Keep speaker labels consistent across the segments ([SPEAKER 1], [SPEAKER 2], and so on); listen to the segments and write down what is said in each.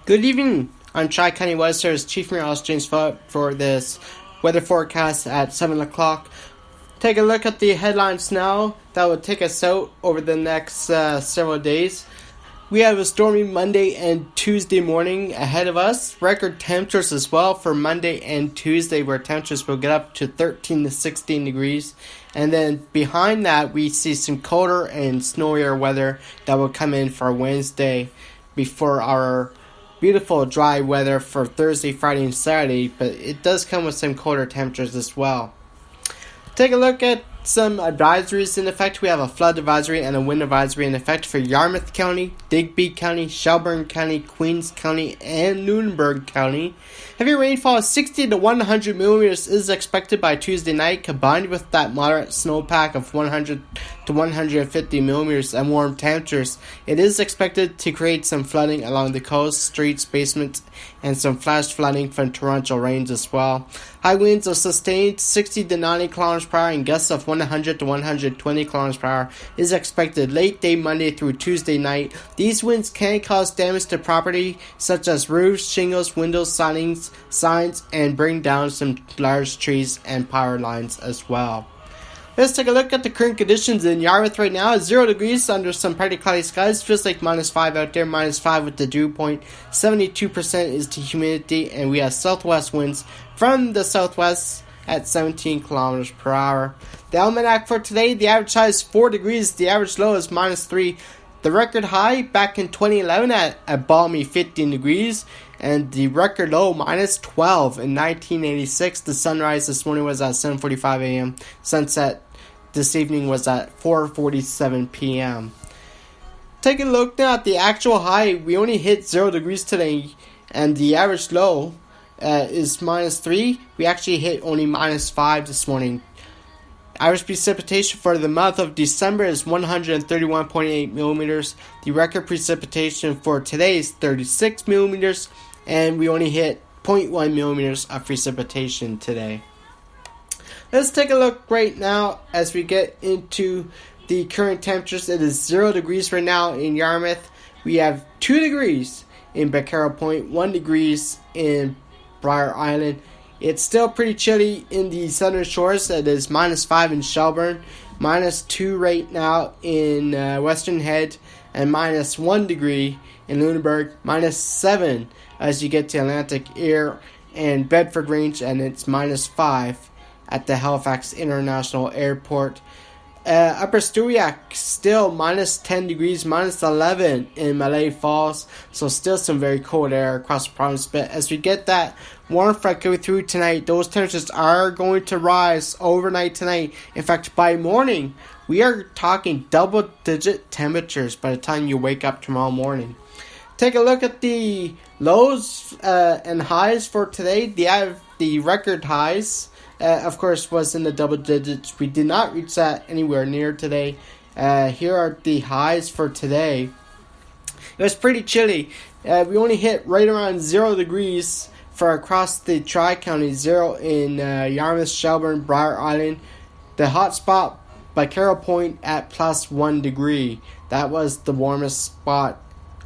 [SPEAKER 1] Good evening. I'm Tri-County Weather's Chief Meteorologist James Phillip for this weather forecast at 7 o'clock. Take a look at the headlines now that will take us out over the next several days. We have a stormy Monday and Tuesday morning ahead of us. Record temperatures as well for Monday and Tuesday, where temperatures will get up to 13 to 16 degrees. And then behind that, we see some colder and snowier weather that will come in for Wednesday before our beautiful dry weather for Thursday, Friday, and Saturday. But it does come with some colder temperatures as well. Take a look at some advisories in effect. We have a flood advisory and a wind advisory in effect for Yarmouth County, Digby County, Shelburne County, Queens County, and Lunenburg County. Heavy rainfall of 60 to 100 millimeters is expected by Tuesday night, combined with that moderate snowpack of 100 to 150 millimeters and warm temperatures. It is expected to create some flooding along the coast, streets, basements, and some flash flooding from torrential rains as well. High winds are sustained 60 to 90 km per hour and gusts of 100 to 120 km per hour is expected late day Monday through Tuesday night. These winds can cause damage to property such as roofs, shingles, windows, signs, and bring down some large trees and power lines as well. Let's take a look at the current conditions in Yarmouth right now. 0 degrees under some partly cloudy skies. Feels like -5 out there. -5 with the dew point. 72% is the humidity. And we have southwest winds from the southwest at 17 kilometers per hour. The almanac for today, the average high is 4 degrees. The average low is -3. The record high back in 2011 at a balmy 15 degrees. And the record low -12 in 1986. The sunrise this morning was at 7:45 a.m. Sunset this evening was at 4:47 p.m. Take a look now at the actual high. We only hit 0 degrees today, and the average low is -3. We actually hit only -5 this morning. Average precipitation for the month of December is 131.8 millimeters. The record precipitation for today is 36 millimeters, and we only hit 0.1 millimeters of precipitation today. Let's take a look right now as we get into the current temperatures. It is 0 degrees right now in Yarmouth. We have 2 degrees in Bacarrow Point, 1 degrees in Briar Island. It's still pretty chilly in the southern shores. It is -5 in Shelburne, -2 right now in Western Head, and -1 degree in Lunenburg, -7 as you get to Atlantic Ear and Bedford Range, and it's -5 at the Halifax International Airport. Upper Stewiacke still -10 degrees, -11 in Malay Falls, so still some very cold air across the province. But as we get that warm front going through tonight, those temperatures are going to rise overnight tonight. In fact, by morning, we are talking double-digit temperatures by the time you wake up tomorrow morning. Take a look at the lows and highs for today. The record highs, of course, was in the double digits. We did not reach that anywhere near today. Here are the highs for today. It was pretty chilly. We only hit right around 0 degrees for across the Tri-County. 0 in Yarmouth, Shelburne, Briar Island. The hot spot by Carroll Point at +1 degree. That was the warmest spot.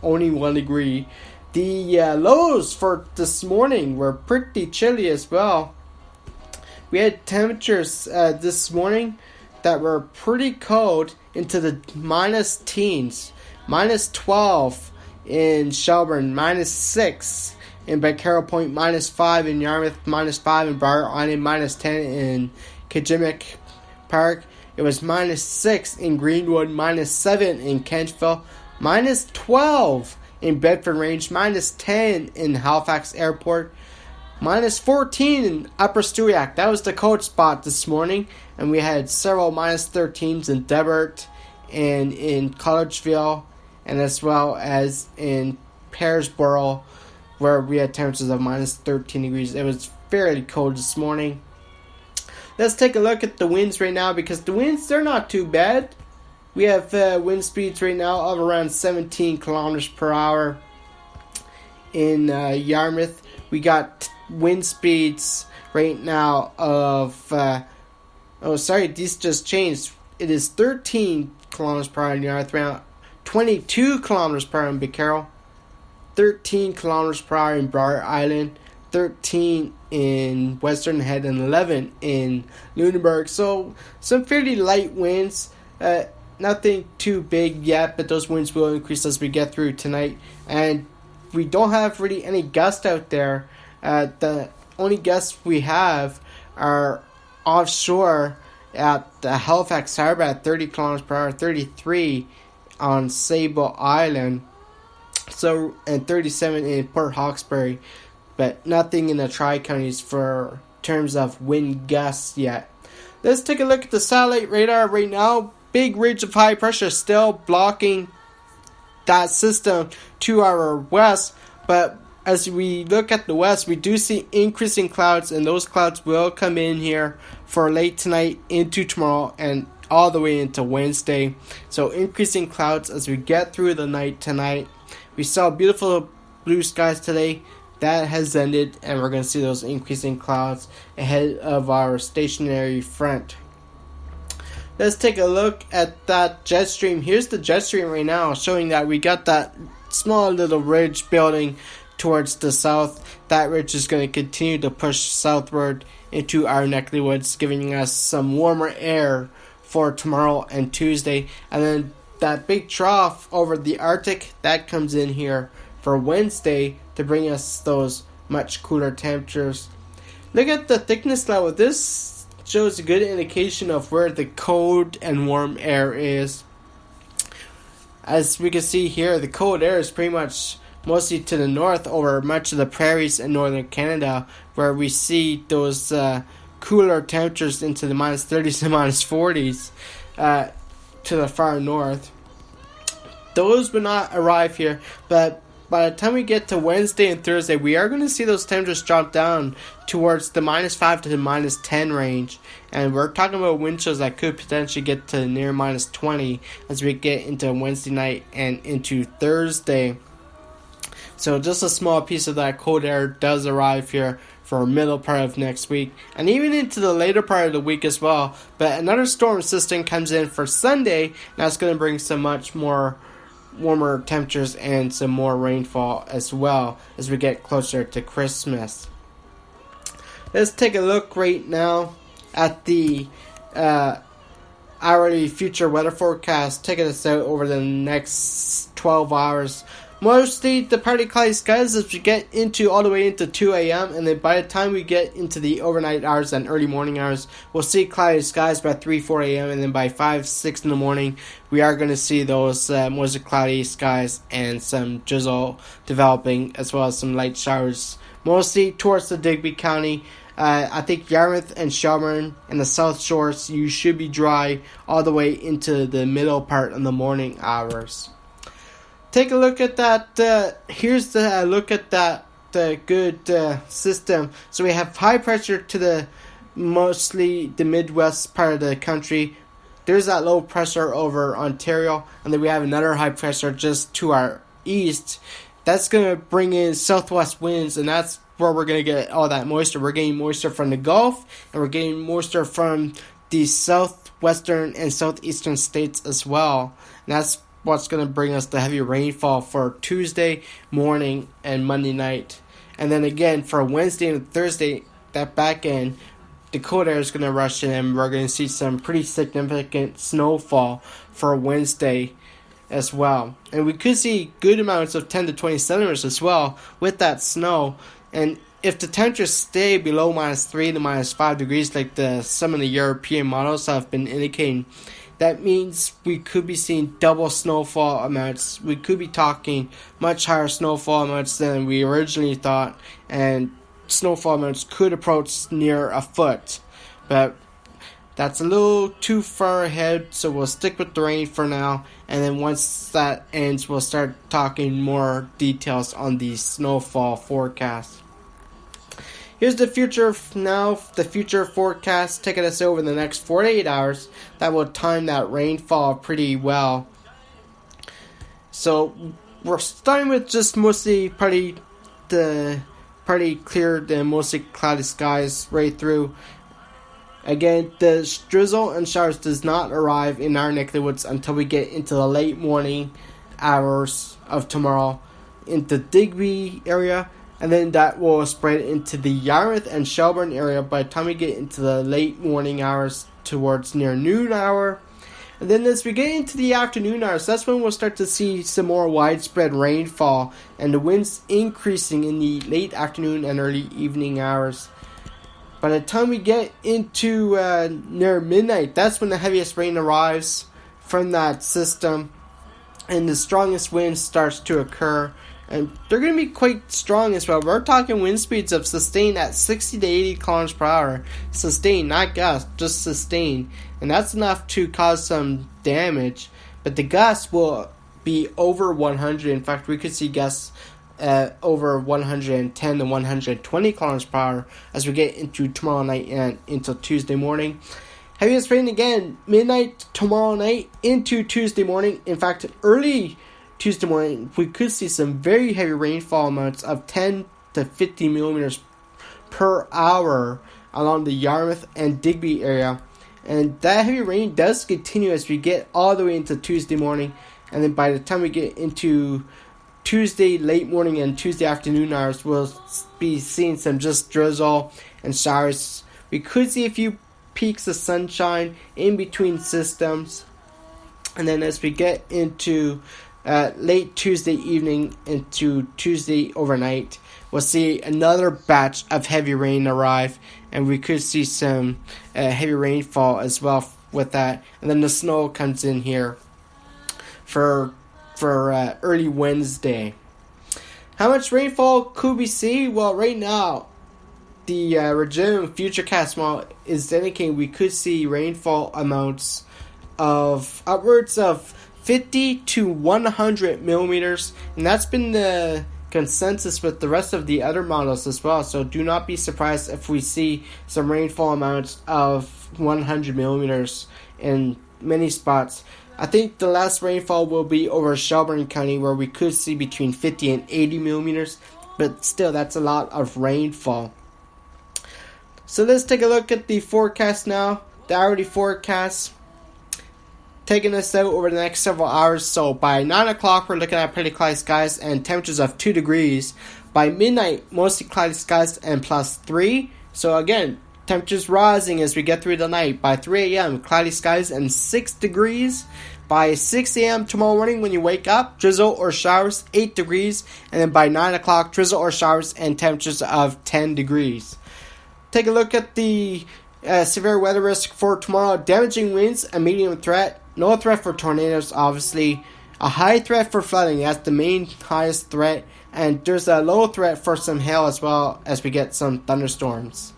[SPEAKER 1] Only 1 degree. The lows for this morning were pretty chilly as well. We had temperatures this morning that were pretty cold into the minus teens. -12 in Shelburne, -6 in Bacarrow Point, -5 in Yarmouth, -5 in Briar Island, -10 in Kajimik Park. It was -6 in Greenwood, -7 in Kentville, -12 in Bedford Range, -10 in Halifax Airport, -14 in Upper Stewiacke. That was the cold spot this morning. And we had several -13s in Debert and in Collegeville, and as well as in Pearsboro, where we had temperatures of -13 degrees. It was fairly cold this morning. Let's take a look at the winds right now, because the winds, they're not too bad. We have wind speeds right now of around 17 kilometers per hour in Yarmouth. We got wind speeds right now of these just changed. It is 13 kilometers per hour in Yarmouth, around 22 kilometers per hour in Bacarrow, 13 kilometers per hour in Briar Island, 13 in Western Head, and 11 in Lunenburg. So some fairly light winds. Nothing too big yet, but those winds will increase as we get through tonight. And we don't have really any gusts out there. The only gusts we have are offshore at the Halifax Harbor at 30 kilometers per hour, 33 on Sable Island, so and 37 in Port Hawkesbury, but nothing in the Tri-Counties for terms of wind gusts yet. Let's take a look at the satellite radar right now. Big ridge of high pressure still blocking that system to our west, but as we look at the west, we do see increasing clouds, and those clouds will come in here for late tonight into tomorrow and all the way into Wednesday. So increasing clouds as we get through the night tonight. We saw beautiful blue skies today. That has ended, and we're going to see those increasing clouds ahead of our stationary front. Let's take a look at that jet stream. Here's the jet stream right now, showing that we got that small little ridge building towards the south. That ridge is going to continue to push southward into our neck of the woods, giving us some warmer air for tomorrow and Tuesday. And then that big trough over the Arctic, that comes in here for Wednesday to bring us those much cooler temperatures. Look at the thickness level. This shows a good indication of where the cold and warm air is. As we can see here, the cold air is pretty much mostly to the north over much of the prairies in northern Canada, where we see those cooler temperatures into the minus 30s and minus 40s to the far north. Those will not arrive here, but by the time we get to Wednesday and Thursday, we are going to see those temperatures drop down towards the minus 5 to the minus 10 range. And we're talking about wind chills that could potentially get to near minus 20 as we get into Wednesday night and into Thursday. So just a small piece of that cold air does arrive here for the middle part of next week, and even into the later part of the week as well. But another storm system comes in for Sunday, and that's going to bring some much more warmer temperatures and some more rainfall as well as we get closer to Christmas. Let's take a look right now at the hourly future weather forecast, taking us out over the next 12 hours. Mostly the partly cloudy skies as we get into all the way into 2 a.m. and then by the time we get into the overnight hours and early morning hours, we'll see cloudy skies by 3-4 a.m. and then by 5-6 in the morning, we are going to see those mostly cloudy skies and some drizzle developing, as well as some light showers, mostly towards the Digby County. I think Yarmouth and Shelburne and the South Shores, you should be dry all the way into the middle part of the morning hours. Take a look at that. Here's the look at that good system. So we have high pressure to the mostly the Midwest part of the country. There's that low pressure over Ontario, and then we have another high pressure just to our east. That's going to bring in southwest winds, and that's where we're going to get all that moisture. We're getting moisture from the Gulf, and we're getting moisture from the southwestern and southeastern states as well. And that's what's going to bring us the heavy rainfall for Tuesday morning and Monday night. And then again for Wednesday and Thursday, that back end, the cold air is going to rush in, and we're going to see some pretty significant snowfall for Wednesday as well. And we could see good amounts of 10 to 20 centimeters as well with that snow. And if the temperatures stay below minus 3 to minus 5 degrees like some of the European models have been indicating, that means we could be seeing double snowfall amounts. We could be talking much higher snowfall amounts than we originally thought, and snowfall amounts could approach near a foot. But that's a little too far ahead, so we'll stick with the rain for now, and then once that ends, we'll start talking more details on the snowfall forecast. Here's the future now, the future forecast taking us over the next 48 hours. That will time that rainfall pretty well. So we're starting with just mostly pretty clear and mostly cloudy skies right through. Again, the drizzle and showers does not arrive in our neck of the woods until we get into the late morning hours of tomorrow. into Digby area, and then that will spread into the Yarmouth and Shelburne area by the time we get into the late morning hours towards near noon hour. And then as we get into the afternoon hours, that's when we'll start to see some more widespread rainfall and the winds increasing in the late afternoon and early evening hours. By the time we get into near midnight, that's when the heaviest rain arrives from that system and the strongest wind starts to occur. And they're going to be quite strong as well. We're talking wind speeds of sustained at 60 to 80 kilometers per hour. Sustained, not gusts, just sustained. And that's enough to cause some damage. But the gusts will be over 100. In fact, we could see gusts over 110 to 120 kilometers per hour as we get into tomorrow night and into Tuesday morning. Heaviest rain again, midnight tomorrow night into Tuesday morning. In fact, early Tuesday morning, we could see some very heavy rainfall amounts of 10 to 50 millimeters per hour along the Yarmouth and Digby area. And that heavy rain does continue as we get all the way into Tuesday morning. And then by the time we get into Tuesday late morning and Tuesday afternoon hours, we'll be seeing some just drizzle and showers. We could see a few peaks of sunshine in between systems. And then as we get into late Tuesday evening into Tuesday overnight, we'll see another batch of heavy rain arrive, and we could see some heavy rainfall as well with that. And then the snow comes in here for early Wednesday. How much rainfall could we see? Well, right now, the Regime Futurecast model is indicating we could see rainfall amounts of upwards of 50 to 100 millimeters, and that's been the consensus with the rest of the other models as well. So do not be surprised if we see some rainfall amounts of 100 millimeters in many spots. I think the last rainfall will be over Shelburne County, where we could see between 50 and 80 millimeters, but still that's a lot of rainfall. So let's take a look at the forecast now, the hourly forecast. Taking us out over the next several hours. So by 9 o'clock, we're looking at pretty cloudy skies and temperatures of 2 degrees. By midnight, mostly cloudy skies and +3. So again, temperatures rising as we get through the night. By 3 a.m., cloudy skies and 6 degrees. By 6 a.m. tomorrow morning when you wake up, drizzle or showers, 8 degrees. And then by 9 o'clock, drizzle or showers and temperatures of 10 degrees. Take a look at the severe weather risk for tomorrow. Damaging winds, a medium threat. No threat for tornadoes, obviously. A high threat for flooding, that's the main highest threat. And there's a low threat for some hail as well as we get some thunderstorms.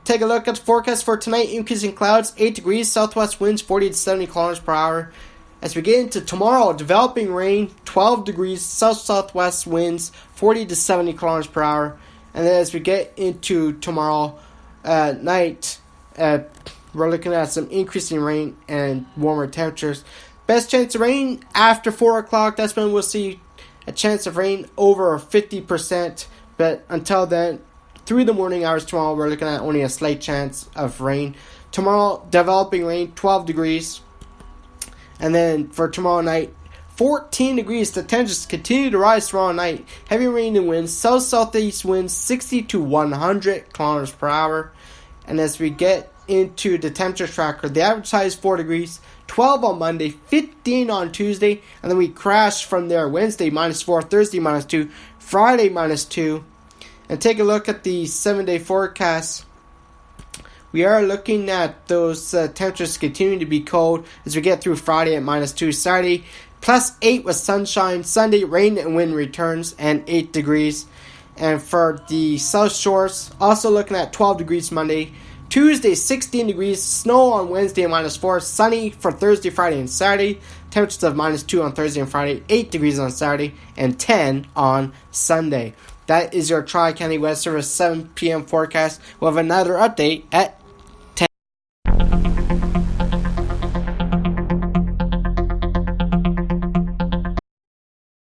[SPEAKER 1] Take a look at the forecast for tonight. Increasing clouds, 8 degrees, southwest winds 40 to 70 kilometers per hour. As we get into tomorrow, developing rain, 12 degrees, south-southwest winds 40 to 70 kilometers per hour. And then as we get into tomorrow night, we're looking at some increasing rain and warmer temperatures. Best chance of rain after 4 o'clock. That's when we'll see a chance of rain over 50%. But until then, through the morning hours tomorrow, we're looking at only a slight chance of rain. Tomorrow, developing rain, 12 degrees. And then for tomorrow night, 14 degrees. The temperatures continue to rise tomorrow night. Heavy rain and winds, south-southeast winds, 60 to 100 kilometers per hour. And as we get into the temperature tracker, the average high is 4 degrees, 12 on Monday, 15 on Tuesday, and then we crash from there. Wednesday, -4, Thursday, -2, Friday, -2. And take a look at the 7-day forecast. We are looking at those temperatures continuing to be cold as we get through Friday at -2, Saturday, +8 with sunshine, Sunday, rain and wind returns, and 8 degrees. And for the South Shores, also looking at 12 degrees Monday, Tuesday, 16 degrees, snow on Wednesday at -4, sunny for Thursday, Friday, and Saturday. Temperatures of -2 on Thursday and Friday, 8 degrees on Saturday, and 10 on Sunday. That is your Tri-County Weather Service 7 p.m. forecast. We'll have another update at